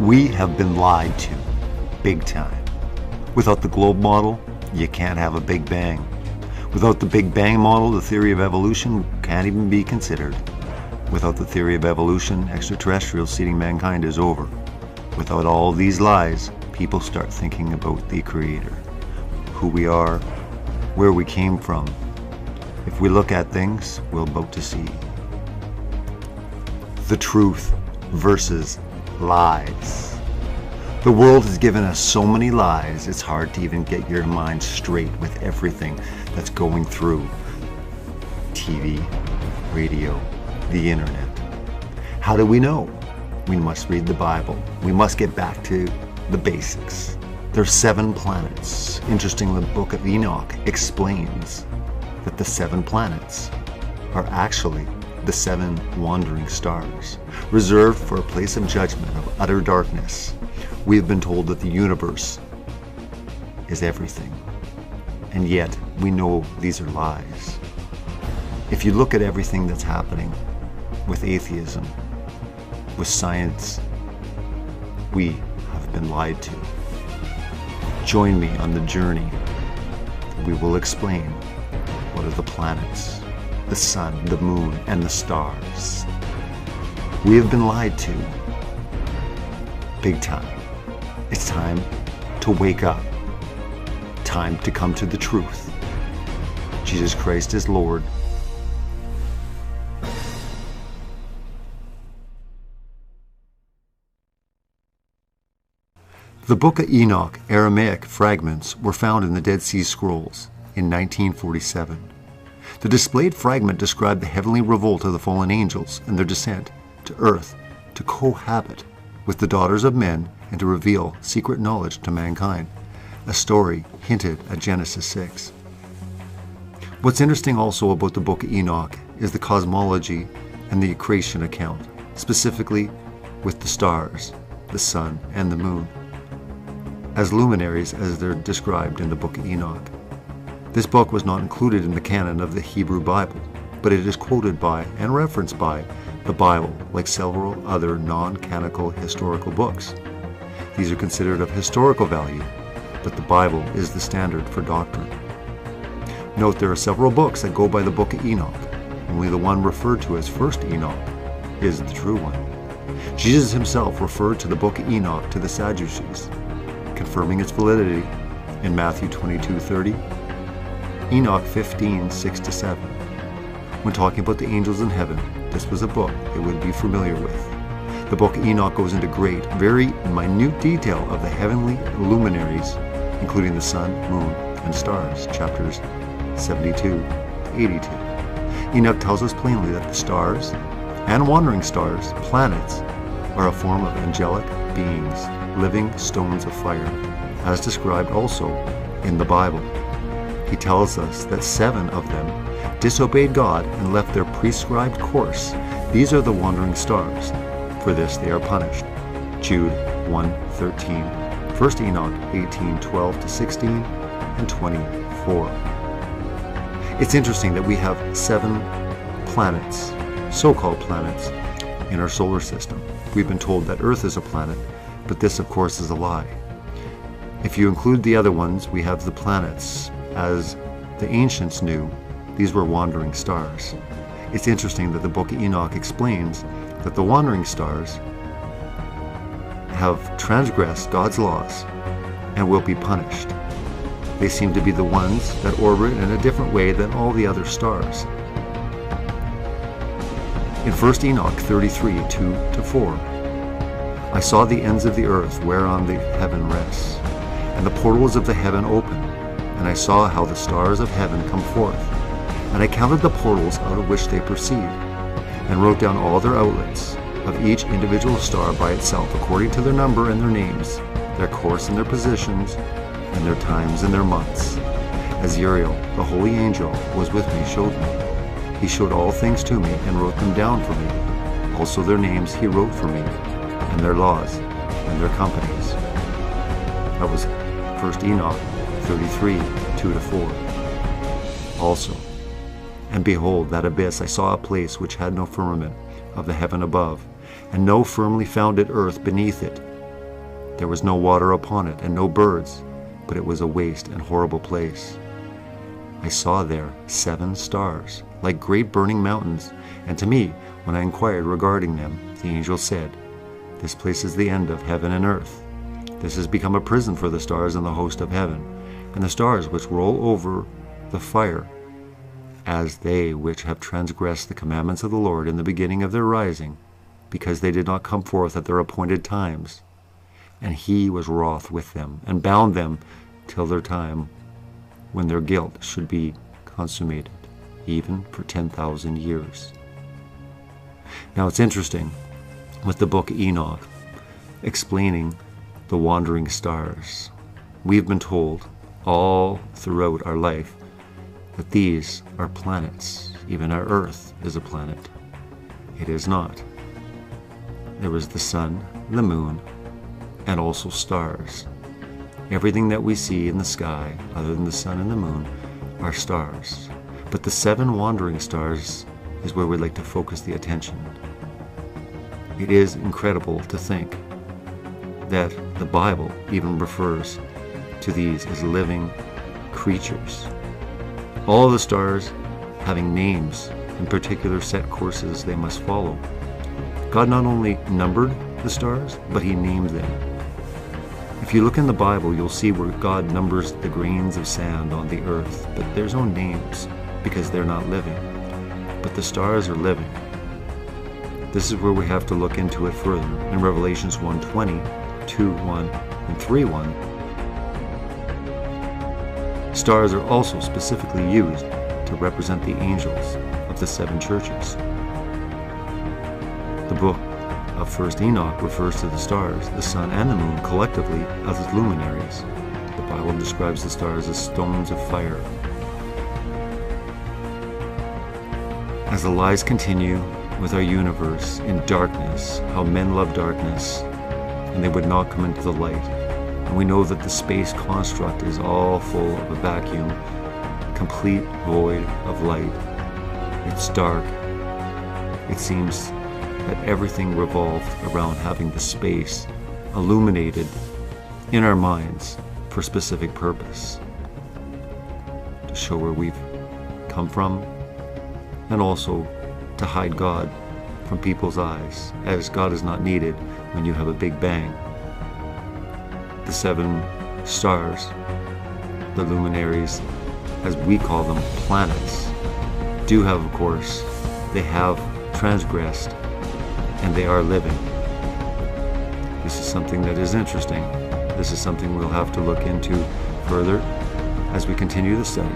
We have been lied to, big time. Without the globe model, you can't have a Big Bang. Without the Big Bang model, the theory of evolution can't even be considered. Without the theory of evolution, extraterrestrials seeding mankind is over. Without all these lies, people start thinking about the Creator, who we are, where we came from. If we look at things, we're about to see the truth versus lies. The world has given us so many lies, it's hard to even get your mind straight with everything that's going through TV, radio, the internet. How do we know? We must read the Bible. We must get back to the basics. There's 7 planets. Interestingly, the book of Enoch explains that the 7 planets are actually the 7 wandering stars, reserved for a place of judgment of utter darkness. We have been told that the universe is everything, and yet we know these are lies. If you look at everything that's happening with atheism, with science, we have been lied to. Join me on the journey. We will explain what are the planets, the sun, the moon, and the stars. We have been lied to, big time. It's time to wake up. Time to come to the truth. Jesus Christ is Lord. The Book of Enoch Aramaic fragments were found in the Dead Sea Scrolls in 1947. The displayed fragment described the heavenly revolt of the fallen angels and their descent to earth to cohabit with the daughters of men and to reveal secret knowledge to mankind, a story hinted at Genesis 6. What's interesting also about the Book of Enoch is the cosmology and the creation account, specifically with the stars, the sun, and the moon, as luminaries as they're described in the Book of Enoch. This book was not included in the canon of the Hebrew Bible, but it is quoted by and referenced by the Bible, like several other non-canonical historical books. These are considered of historical value, but the Bible is the standard for doctrine. Note there are several books that go by the Book of Enoch. Only the one referred to as First Enoch is the true one. Jesus himself referred to the Book of Enoch to the Sadducees, confirming its validity in Matthew 22:30, Enoch 15:6-7. When talking about the angels in heaven, this was a book they would be familiar with. The Book of Enoch goes into great, very minute detail of the heavenly luminaries, including the sun, moon, and stars, chapters 72-82. Enoch tells us plainly that the stars and wandering stars, planets, are a form of angelic beings, living stones of fire, as described also in the Bible. He tells us that 7 of them disobeyed God and left their prescribed course. These are the wandering stars. For this they are punished. Jude 1:13, 1 Enoch 18:12-16, and 24. It's interesting that we have 7 planets, so-called planets, in our solar system. We've been told that Earth is a planet, but this of course is a lie. If you include the other ones, we have the planets. As the ancients knew, these were wandering stars. It's interesting that the Book of Enoch explains that the wandering stars have transgressed God's laws and will be punished. They seem to be the ones that orbit in a different way than all the other stars. In 1 Enoch 33:2-4, I saw the ends of the earth whereon the heaven rests, and the portals of the heaven open, and I saw how the stars of heaven come forth. And I counted the portals out of which they proceed, and wrote down all their outlets of each individual star by itself, according to their number and their names, their course and their positions, and their times and their months. As Uriel, the holy angel, was with me, showed me. He showed all things to me and wrote them down for me. Also their names he wrote for me, and their laws, and their companies. That was 1 Enoch 33:2-4. Also, and behold, that abyss I saw a place which had no firmament of the heaven above, and no firmly founded earth beneath it. There was no water upon it, and no birds, but it was a waste and horrible place. I saw there 7 stars, like great burning mountains, and to me, when I inquired regarding them, the angel said, "This place is the end of heaven and earth. This has become a prison for the stars and the host of heaven, and the stars which roll over the fire, as they which have transgressed the commandments of the Lord in the beginning of their rising, because they did not come forth at their appointed times. And he was wroth with them, and bound them till their time when their guilt should be consummated, even for 10,000 years." Now it's interesting with the book Enoch explaining the wandering stars. We've been told all throughout our life that these are planets. Even our Earth is a planet. It is not. There was the sun, the moon, and also stars. Everything that we see in the sky, other than the sun and the moon, are stars. But the 7 wandering stars is where we'd like to focus the attention. It is incredible to think that the Bible even refers to these as living creatures. All the stars having names and particular set courses they must follow. God not only numbered the stars, but he named them. If you look in the Bible, you'll see where God numbers the grains of sand on the earth, but there's no names because they're not living. But the stars are living. This is where we have to look into it further. In Revelations 1:20, 2:1, and 3:1, stars are also specifically used to represent the angels of the 7 churches. The book of 1 Enoch refers to the stars, the sun, and the moon collectively as luminaries. The Bible describes the stars as stones of fire. As the lies continue with our universe in darkness, how men love darkness, and they would not come into the light. And we know that the space construct is all full of a vacuum, complete void of light. It's dark. It seems that everything revolved around having the space illuminated in our minds for a specific purpose, to show where we've come from, and also to hide God from people's eyes, as God is not needed when you have a big bang. The 7 stars, the luminaries, as we call them, planets, do have, of course, they have transgressed, and they are living. This is something that is interesting. This is something we'll have to look into further as we continue the study.